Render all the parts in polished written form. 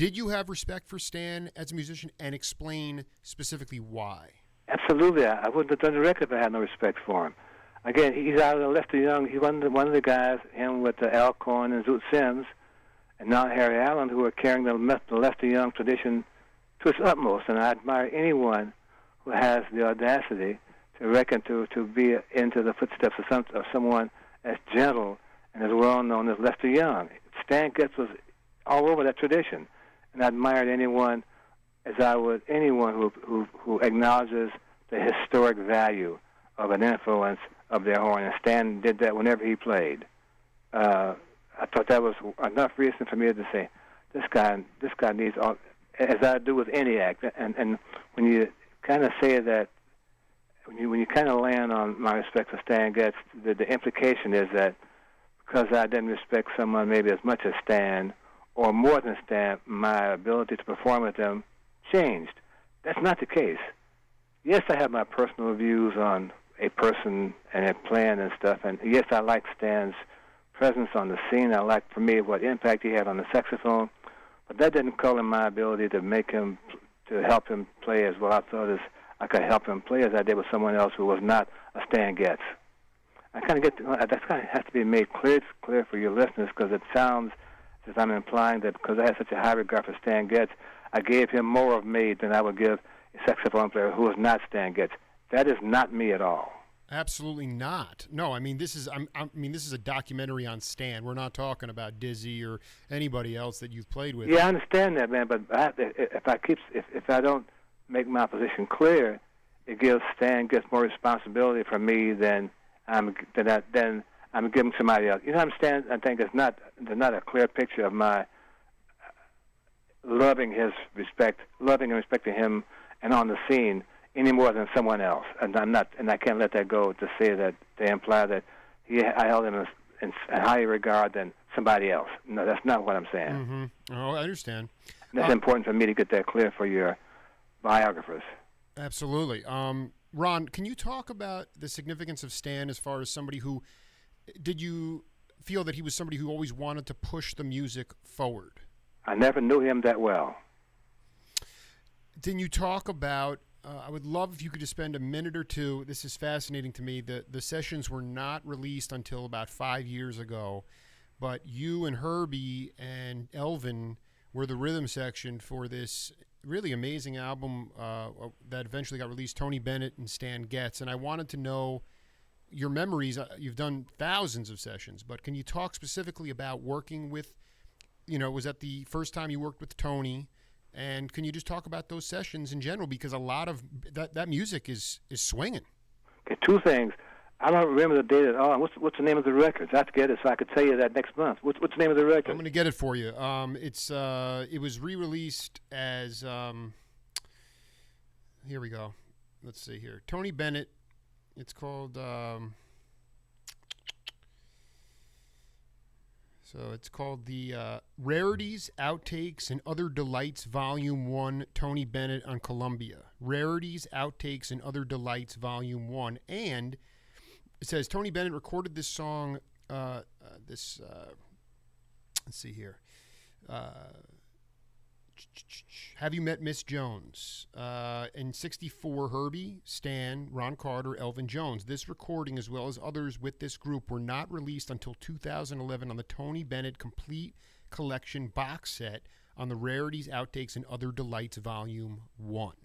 Did you have respect for Stan as a musician, and explain specifically why? Absolutely. I wouldn't have done the record if I had no respect for him. Again, he's out of the Lester Young. He's one of the guys, him with Al Coyne and Zoot Sims, and now Harry Allen, who are carrying the Lester Young tradition to its utmost. And I admire anyone who has the audacity to reckon to be into the footsteps of someone as gentle and as well known as Lester Young. Stan Getz was all over that tradition, and I admired anyone as I would anyone who acknowledges the historic value of an influence of their horn. And Stan did that whenever he played. I thought that was enough reason for me to say, this guy needs all, as I do with any act. And when you kind of say that, when you kind of land on my respect for Stan Getz, the implication is that because I didn't respect someone maybe as much as Stan or more than Stan, my ability to perform with them changed. That's not the case. Yes, I have my personal views on a person and a plan and stuff, and yes, I like Stan's presence on the scene. I like, for me, what impact he had on the saxophone, but that didn't color my ability to help him play as well I thought as I could help him play as I did with someone else who was not a Stan Getz. That kind of has to be made clear for your listeners, because it sounds as I'm implying that because I had such a high regard for Stan Getz, I gave him more of me than I would give a saxophone player who is not Stan Getz. That is not me at all. Absolutely not. No, I mean this is this is a documentary on Stan. We're not talking about Dizzy or anybody else that you've played with. Yeah, I understand that, man. But if I don't make my position clear, it gives Stan Getz more responsibility for me than I'm giving somebody else. You know what I'm saying? I think there's not a clear picture of my loving and respecting him and on the scene any more than someone else. And I can't let that go to say that they imply that I held him in higher regard than somebody else. No, that's not what I'm saying. Mm-hmm. Oh, I understand. And that's important for me to get that clear for your biographers. Absolutely. Ron, can you talk about the significance of Stan as far as somebody who, did you feel that he was somebody who always wanted to push the music forward? I never knew him that well. Then you talk about, I would love if you could just spend a minute or two. This is fascinating to me. The sessions were not released until about 5 years ago, but you and Herbie and Elvin were the rhythm section for this really amazing album that eventually got released, Tony Bennett and Stan Getz. And I wanted to know your memories. You've done thousands of sessions, but can you talk specifically about working with, was that the first time you worked with Tony? And can you just talk about those sessions in general? Because a lot of that music is swinging. Okay, two things. I don't remember the date at all. What's the name of the record? I have to get it so I could tell you that next month. What's the name of the record? I'm going to get it for you. It was re-released as here we go. Let's see here. Tony Bennett. It's called So it's called the Rarities, Outtakes, and Other Delights, Volume 1, Tony Bennett on Columbia. Rarities, Outtakes, and Other Delights, Volume 1. And it says Tony Bennett recorded this song, let's see here. Have You Met Miss Jones? In 64, Herbie, Stan, Ron Carter, Elvin Jones. This recording, as well as others with this group, were not released until 2011 on the Tony Bennett Complete Collection box set on the Rarities, Outtakes, and Other Delights Volume 1.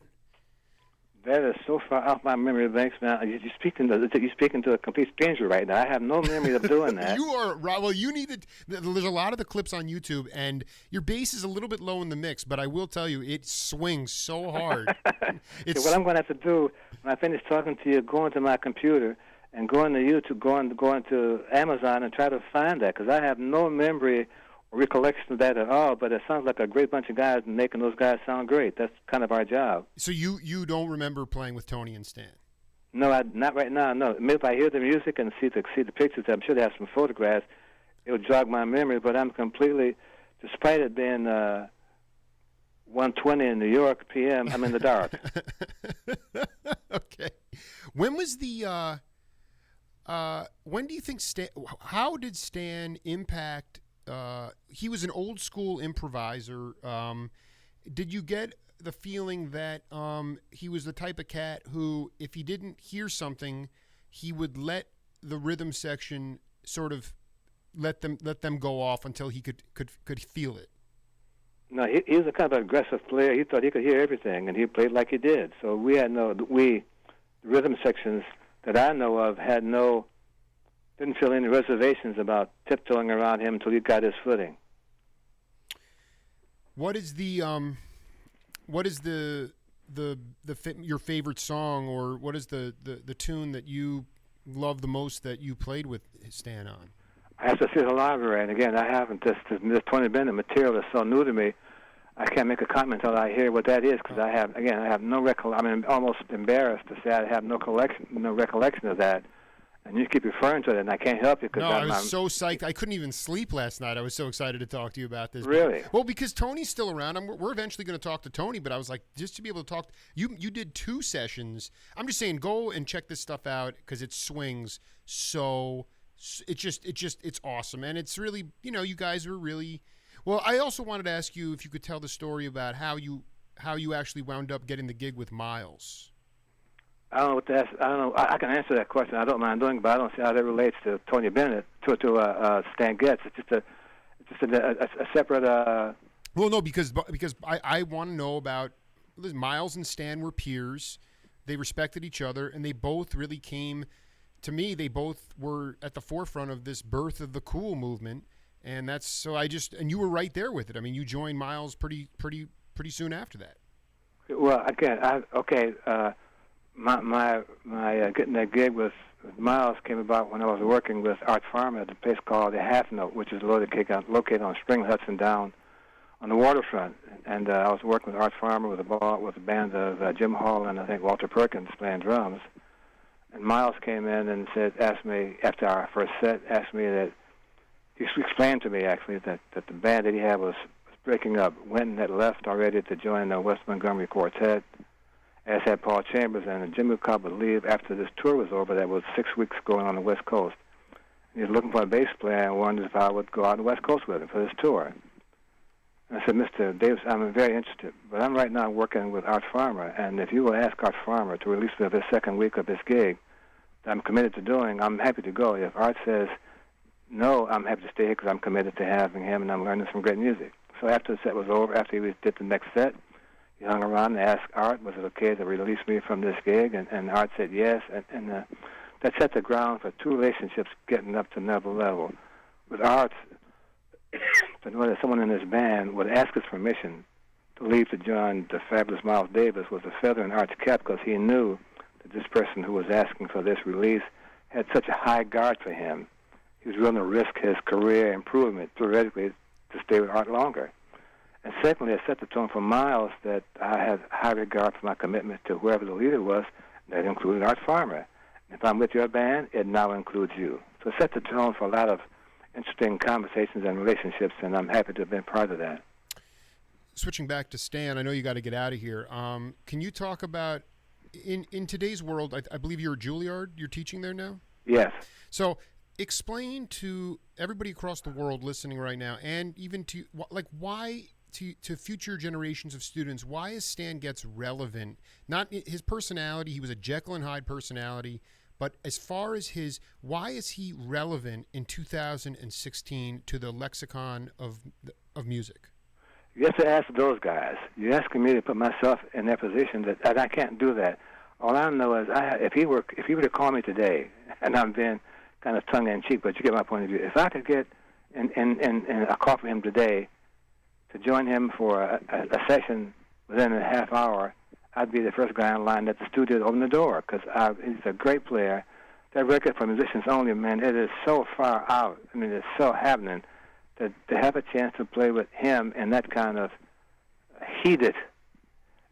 That is so far off my memory banks now. You're speaking to a complete stranger right now. I have no memory of doing that. You are right. Well, you need to. There's a lot of the clips on YouTube, and your bass is a little bit low in the mix. But I will tell you, it swings so hard. So what I'm going to have to do when I finish talking to you, go into my computer and go into YouTube, go into Amazon, and try to find that, because I have no memory or recollection of that at all. But it sounds like a great bunch of guys and making those guys sound great. That's kind of our job. So you don't remember playing with Tony and Stan? No, not right now. No, maybe if I hear the music and see the pictures, I'm sure they have some photographs. It would jog my memory. But I'm completely, despite it being 1:20 in New York p.m., I'm in the dark. Okay. When was the? When do you think Stan? How did Stan impact he was an old school improviser. Did you get the feeling that he was the type of cat who, if he didn't hear something, he would let the rhythm section sort of let them go off until he could feel it? No, he was a kind of aggressive player. He thought he could hear everything, and he played like he did. So the rhythm sections that I know of didn't feel any reservations about tiptoeing around him until he got his footing. What is your favorite song, or what is the tune that you love the most that you played with Stan on? I have to see the library, and again, I haven't. This Tony Bennett material is so new to me. I can't make a comment until I hear what that is, because I have no recollection. I'm almost embarrassed to say I have no recollection of that. And you keep referring to it, and I can't help you. No, I was so psyched. I couldn't even sleep last night. I was so excited to talk to you about this. Really? Well, because Tony's still around. We're eventually going to talk to Tony, but I was like, just to be able to talk. You did 2 sessions. I'm just saying, go and check this stuff out, because it swings so. It's awesome, and it's really, you guys were really. Well, I also wanted to ask you if you could tell the story about how you actually wound up getting the gig with Miles. I don't know what to ask. I don't know. I can answer that question. I don't mind doing it, but I don't see how that relates to Tony Bennett, to Stan Getz. It's just a separate. Well, no, because I want to know about Miles and Stan were peers. They respected each other, and they both really came. To me, they both were at the forefront of this birth of the cool movement, and that's so. And you were right there with it. I mean, you joined Miles pretty soon after that. Well, again, My getting that gig with Miles came about when I was working with Art Farmer at a place called the Half Note, which is located on Spring Hudson down on the waterfront. And I was working with Art Farmer with a band of Jim Hall and I think Walter Perkins playing drums. And Miles came in and asked me after our first set, that he explained to me actually that the band that he had was breaking up. Winton had left already to join the West Montgomery Quartet, as had Paul Chambers, and Jimmy Cobb would leave after this tour was over. That was 6 weeks going on the West Coast. He was looking for a bass player and wondered if I would go out on the West Coast with him for this tour. And I said, Mr. Davis, I'm very interested, but I'm right now working with Art Farmer, and if you will ask Art Farmer to release me of his second week of his gig that I'm committed to doing, I'm happy to go. If Art says no, I'm happy to stay here because I'm committed to having him and I'm learning some great music. So after the set was over, after he did the next set, he hung around and asked Art, was it okay to release me from this gig? And Art said yes. And that set the ground for 2 relationships getting up to another level. With Art, someone in his band would ask his permission to leave to join the fabulous Miles Davis was a feather in Art's cap, because he knew that this person who was asking for this release had such a high guard for him. He was willing to risk his career improvement, theoretically, to stay with Art longer. And secondly, it set the tone for Miles that I had high regard for my commitment to whoever the leader was. That included Art Farmer. If I'm with your band, it now includes you. So it set the tone for a lot of interesting conversations and relationships, and I'm happy to have been part of that. Switching back to Stan, I know you got to get out of here. Can you talk about, in today's world, I believe you're at Juilliard, you're teaching there now? Yes. So explain to everybody across the world listening right now, and even to, why... To future generations of students, why is Stan Getz relevant? Not his personality, he was a Jekyll and Hyde personality, but as far as why is he relevant in 2016 to the lexicon of music? You have to ask those guys. You're asking me to put myself in their position, and I can't do that. All I know is if he were to call me today, and I'm being kind of tongue-in-cheek, but you get my point of view, if I could get in a call from him today, to join him for a session within a half hour, I'd be the first guy in line at the studio to open the door, because he's a great player. That record for musicians only, man, it is so far out. I mean, it's so happening that to have a chance to play with him in that kind of heated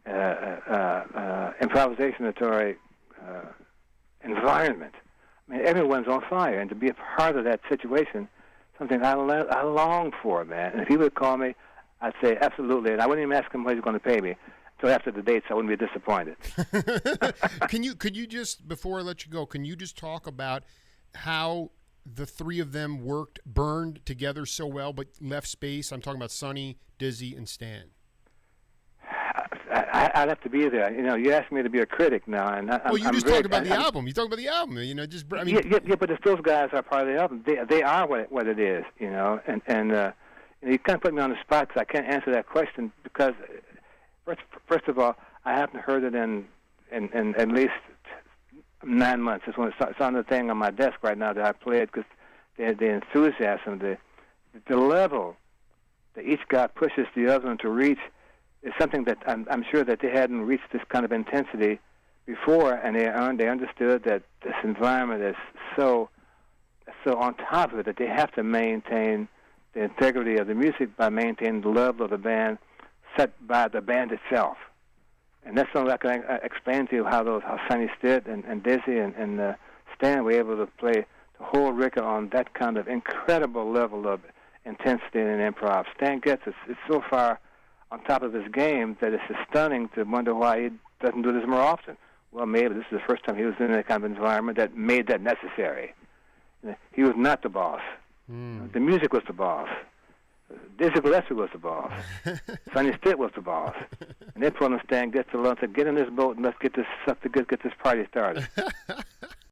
improvisatory environment. I mean, everyone's on fire, and to be a part of that situation, something I long for, man. And if he would call me, I'd say absolutely, and I wouldn't even ask him what he's going to pay me until after the date, so I wouldn't be disappointed. Could you just, before I let you go, can you just talk about how the three of them burned together so well, but left space? I'm talking about Sonny, Dizzy, and Stan. I'd have to be there. You asked me to be a critic now, and well, you just talk about the album. You talk about the album. Yeah, but if those guys are part of the album, they are what it is. And you kind of put me on the spot because I can't answer that question because first of all, I haven't heard it in at least 9 months. It's on the thing on my desk right now that I played because the enthusiasm, the level that each guy pushes the other one to reach is something that I'm sure that they hadn't reached this kind of intensity before, and they understood that this environment is so on top of it that they have to maintain the integrity of the music by maintaining the level of the band set by the band itself. And that's something I can explain to you how Sonny Stitt and Dizzy and Stan were able to play the whole record on that kind of incredible level of intensity and improv. Stan Getz is so far on top of his game that it's just stunning to wonder why he doesn't do this more often. Well, maybe this is the first time he was in that kind of environment that made that necessary. He was not the boss. The music was the boss. Dizzy Gillespie was the boss. Sonny Stitt was the boss. And they put on Stan Getz along to get in this boat and let's get this party started.